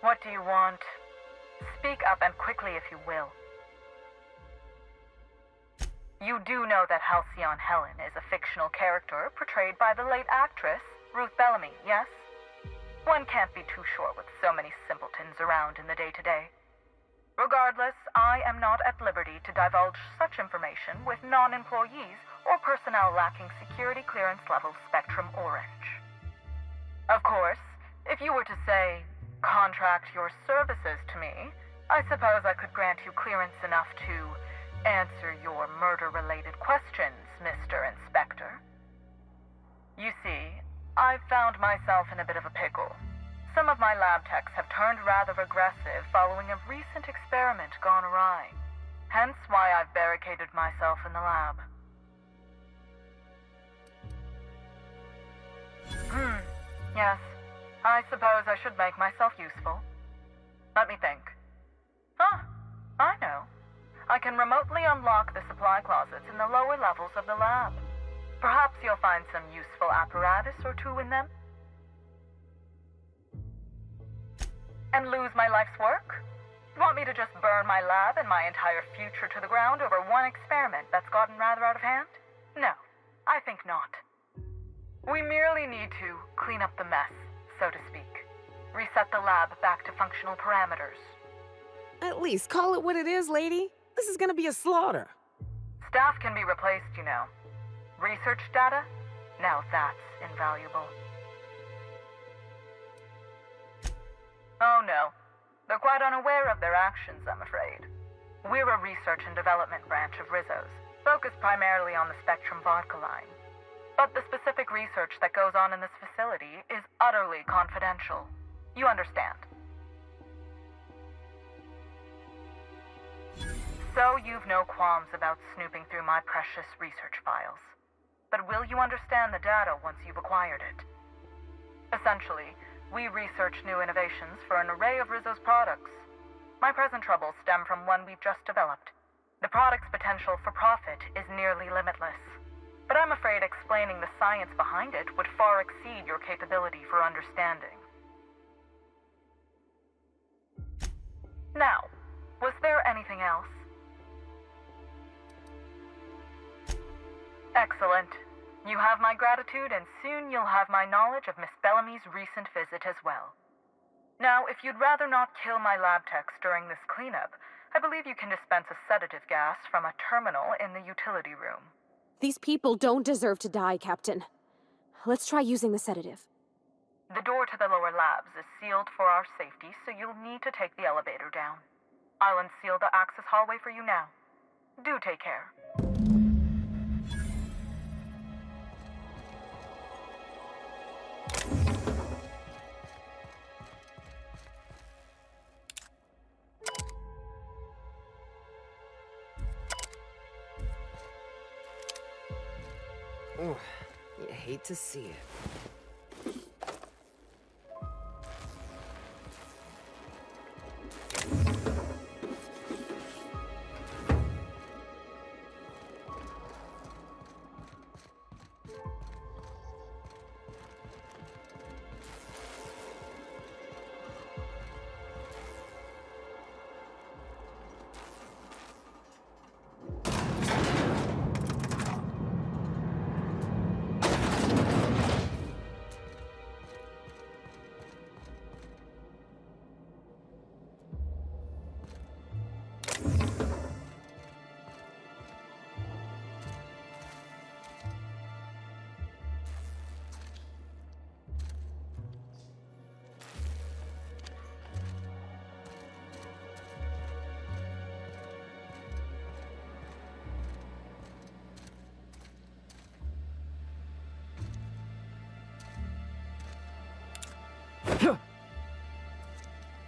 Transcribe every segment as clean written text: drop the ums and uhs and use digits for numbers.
What do you want? Speak up and quickly if you will. You do know that Halcyon Helen is a fictional character portrayed by the late actress Ruth Bellamy, yes? One can't be too sure with so many simpletons around in the day-to-day. Regardless, I am not at liberty to divulge such information with non-employees or personnel lacking security clearance level Spectrum Orange. Of course, if you were to say, contract your services to me, I suppose I could grant you clearance enough to answer your murder-related questions, Mr. Inspector. You see, I've found myself in a bit of a pickle. Some of my lab techs have turned rather aggressive following a recent experiment gone awry. Hence why I've barricaded myself in the lab. Yes. I suppose I should make myself useful. Let me think. I know. I can remotely unlock the supply closets in the lower levels of the lab. Perhaps you'll find some useful apparatus or two in them. And lose my life's work? Want me to just burn my lab and my entire future to the ground over one experiment that's gotten rather out of hand? No, I think not. We merely need to clean up the mess, so to speak. Reset the lab back to functional parameters. At least call it what it is, lady. This is gonna be a slaughter. Staff can be replaced, you know. Research data? Now that's invaluable. Oh no. They're quite unaware of their actions, I'm afraid. We're a research and development branch of Rizzo's, focused primarily on the Spectrum vodka line. But the specific research that goes on in this facility is utterly confidential. You understand? So you've no qualms about snooping through my precious research files. But will you understand the data once you've acquired it? Essentially, we research new innovations for an array of Rizzo's products. My present troubles stem from one we've just developed. The product's potential for profit is nearly limitless. But I'm afraid explaining the science behind it would far exceed your capability for understanding. Now, was there anything else? Excellent. You have my gratitude, and soon you'll have my knowledge of Miss Bellamy's recent visit as well. Now, if you'd rather not kill my lab techs during this cleanup, I believe you can dispense a sedative gas from a terminal in the utility room. These people don't deserve to die, Captain. Let's try using the sedative. The door to the lower labs is sealed for our safety, so you'll need to take the elevator down. I'll unseal the access hallway for you now. Do take care. Oh, you hate to see it.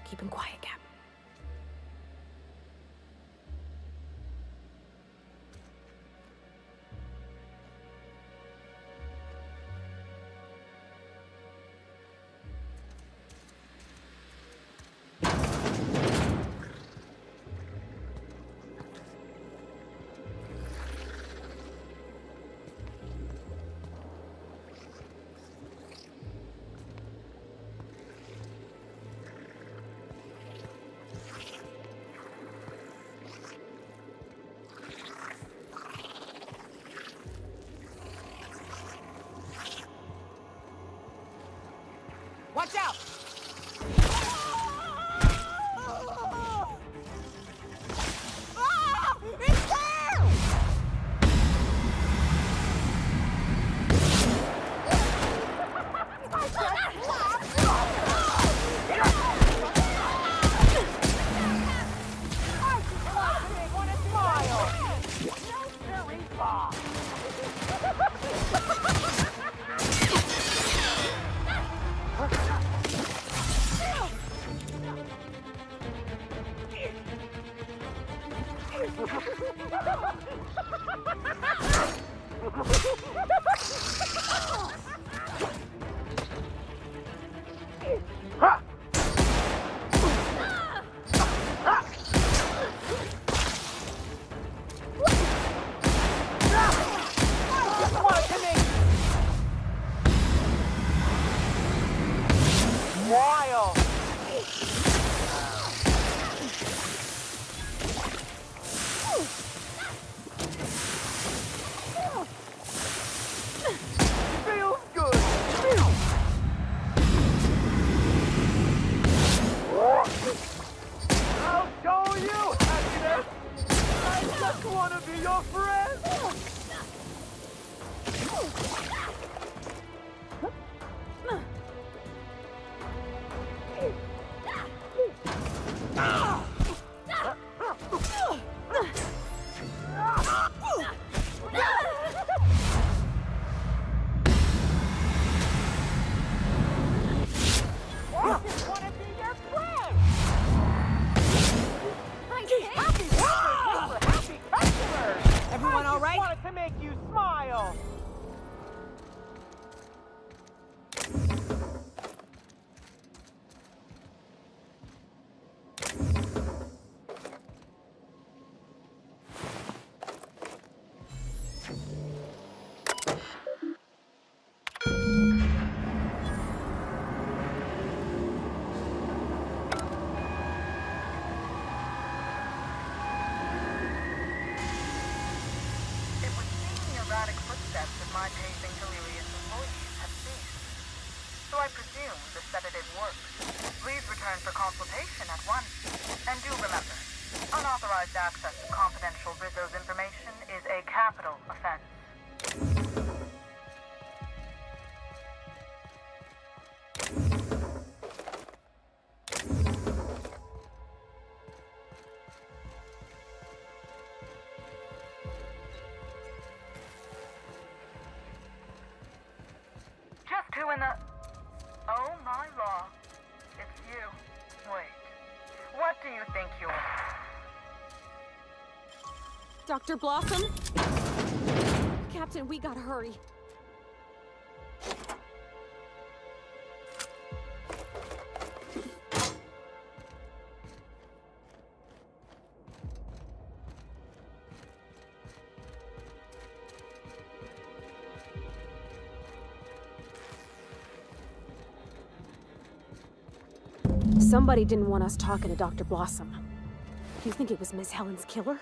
Keep him quiet, Cap. Watch out! Ah! It's there! Everyone all right? Wanted to make you smile. It would seem the erratic footsteps of my pacing delirious employees have ceased. So I presume the sedative works. Please return for consultation at once. And do remember, unauthorized access to confidential Rizzo's information is a capital offense. Just who in the... Oh my law. It's you. Wait. What do you think you're... Dr. Blossom? Captain, we gotta hurry. Somebody didn't want us talking to Dr. Blossom. You think it was Miss Helen's killer?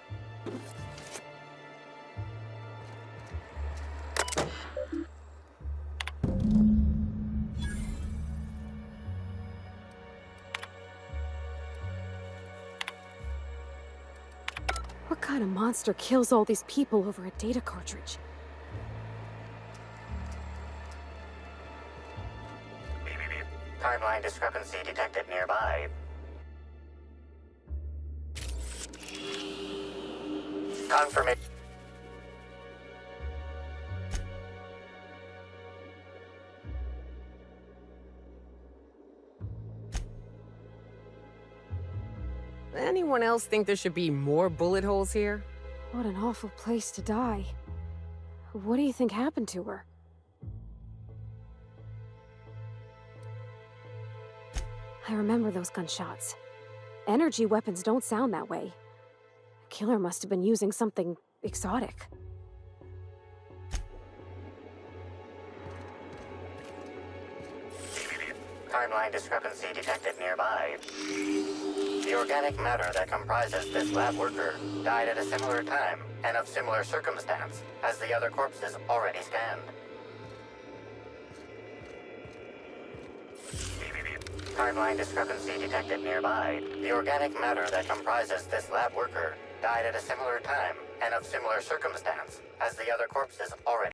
What kind of monster kills all these people over a data cartridge? Timeline discrepancy detected nearby. Confirmation. Anyone else think there should be more bullet holes here? What an awful place to die. What do you think happened to her? I remember those gunshots. Energy weapons don't sound that way. The killer must have been using something exotic. Timeline discrepancy detected nearby. The organic matter that comprises this lab worker died at a similar time and of similar circumstance as the other corpses already scanned. Timeline discrepancy detected nearby. The organic matter that comprises this lab worker died at a similar time and of similar circumstance as the other corpses already.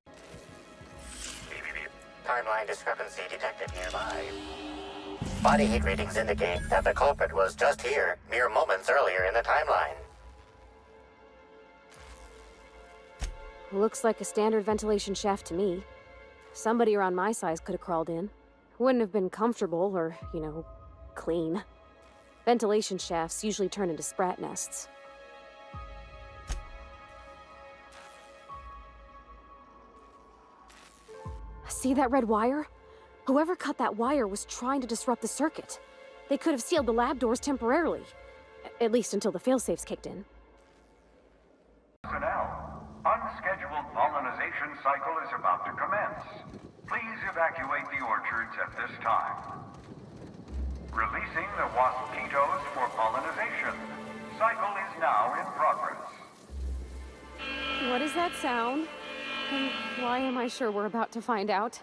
Timeline discrepancy detected nearby. Body heat readings indicate that the culprit was just here, mere moments earlier in the timeline. Looks like a standard ventilation shaft to me. Somebody around my size could have crawled in. Wouldn't have been comfortable or, clean. Ventilation shafts usually turn into sprat nests. See that red wire? Whoever cut that wire was trying to disrupt the circuit. They could have sealed the lab doors temporarily. At least until the failsafes kicked in. Personnel, unscheduled pollenization cycle is about to commence. Please evacuate the orchards at this time. Releasing the Waspsquitos for pollenization. Cycle is now in progress. What is that sound? And why am I sure we're about to find out?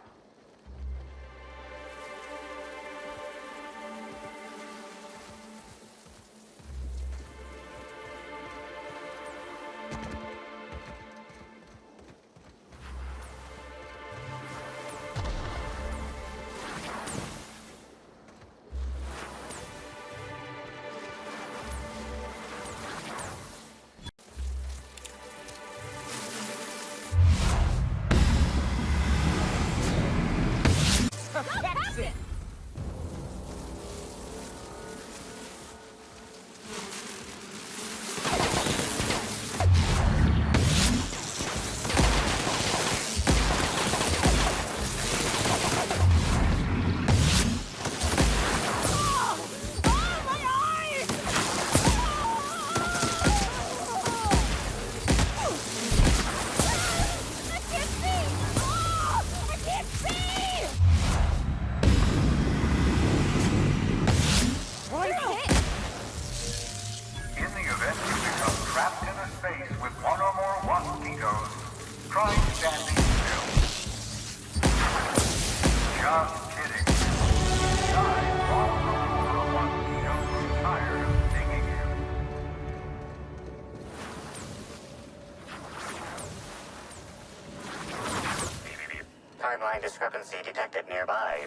That's it! Timeline discrepancy detected nearby.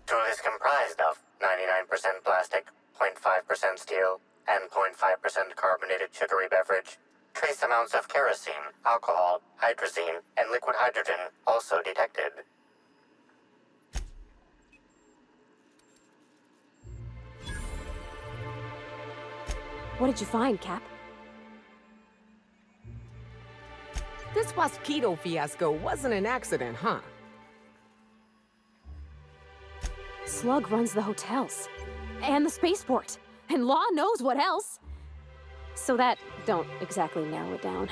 Tool is comprised of 99% plastic, 0.5% steel, and 0.5% carbonated sugary beverage. Trace amounts of kerosene, alcohol, hydrazine, and liquid hydrogen also detected. What did you find, Cap? This Waspsquito fiasco wasn't an accident, huh? Slug runs the hotels. And the spaceport. And Law knows what else. So that don't exactly narrow it down.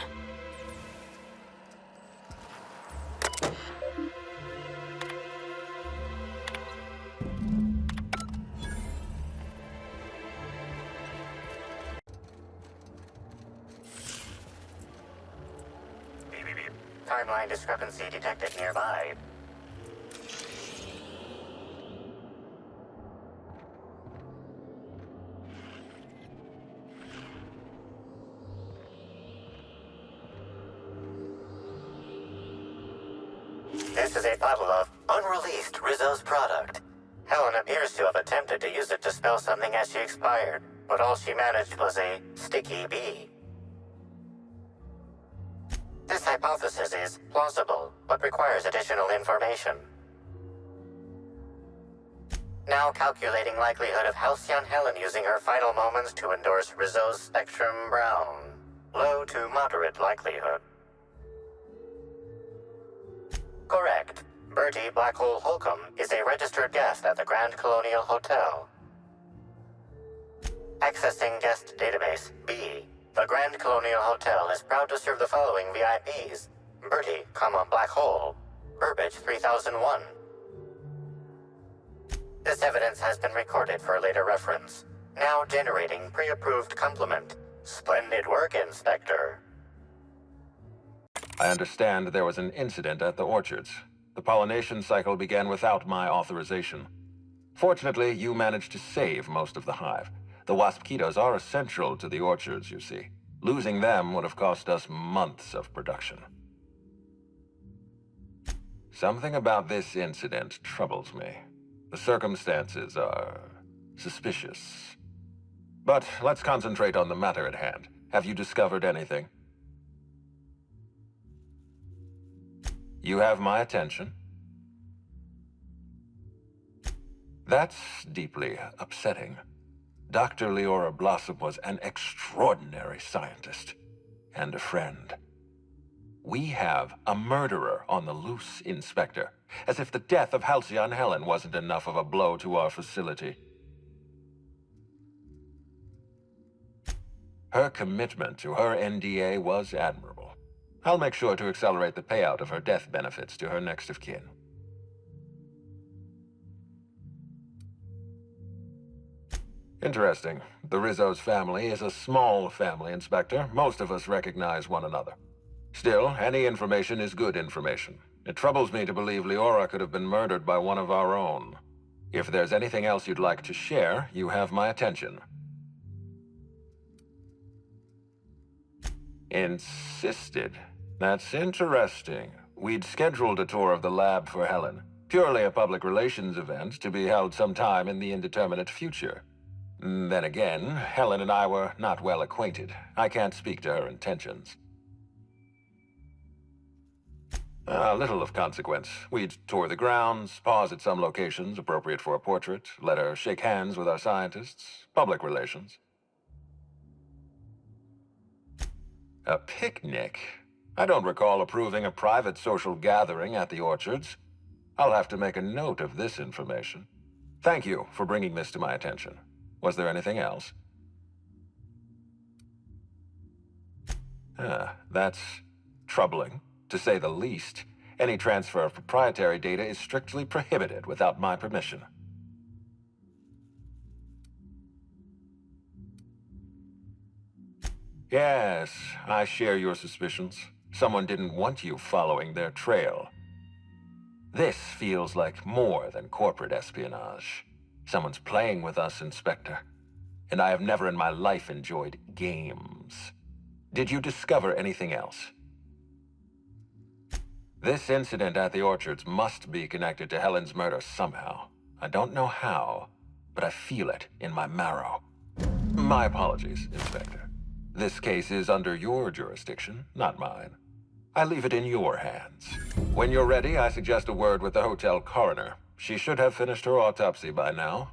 Timeline discrepancy detected nearby. This is a bottle of unreleased Rizzo's product. Helen appears to have attempted to use it to spell something as she expired, but all she managed was a sticky bee. This hypothesis is plausible, but requires additional information. Now calculating likelihood of Halcyon Helen using her final moments to endorse Rizzo's Spectrum Brown. Low to moderate likelihood. Correct. Bertie Black Hole Holcomb is a registered guest at the Grand Colonial Hotel. Accessing guest database B. The Grand Colonial Hotel is proud to serve the following VIPs. Bertie, Black Hole. Burbage 3001. This evidence has been recorded for later reference. Now generating pre-approved complement. Splendid work, Inspector. I understand there was an incident at the orchards. The pollination cycle began without my authorization. Fortunately, you managed to save most of the hive. The Waspsquitos are essential to the orchards, you see. Losing them would have cost us months of production. Something about this incident troubles me. The circumstances are suspicious. But let's concentrate on the matter at hand. Have you discovered anything? You have my attention. That's deeply upsetting. Dr. Leora Blossom was an extraordinary scientist and a friend. We have a murderer on the loose, Inspector, as if the death of Halcyon Helen wasn't enough of a blow to our facility. Her commitment to her NDA was admirable. I'll make sure to accelerate the payout of her death benefits to her next of kin. Interesting. The Rizzo's family is a small family, Inspector. Most of us recognize one another. Still, any information is good information. It troubles me to believe Leora could have been murdered by one of our own. If there's anything else you'd like to share, you have my attention. Insisted. That's interesting. We'd scheduled a tour of the lab for Helen. Purely a public relations event to be held sometime in the indeterminate future. Then again, Helen and I were not well acquainted. I can't speak to her intentions. Little of consequence. We'd tour the grounds, pause at some locations appropriate for a portrait, let her shake hands with our scientists. Public relations. A picnic? I don't recall approving a private social gathering at the orchards. I'll have to make a note of this information. Thank you for bringing this to my attention. Was there anything else? That's troubling, to say the least. Any transfer of proprietary data is strictly prohibited without my permission. Yes, I share your suspicions. Someone didn't want you following their trail. This feels like more than corporate espionage. Someone's playing with us, Inspector. And I have never in my life enjoyed games. Did you discover anything else? This incident at the orchards must be connected to Helen's murder somehow. I don't know how, but I feel it in my marrow. My apologies, Inspector. This case is under your jurisdiction, not mine. I leave it in your hands. When you're ready, I suggest a word with the hotel coroner. She should have finished her autopsy by now.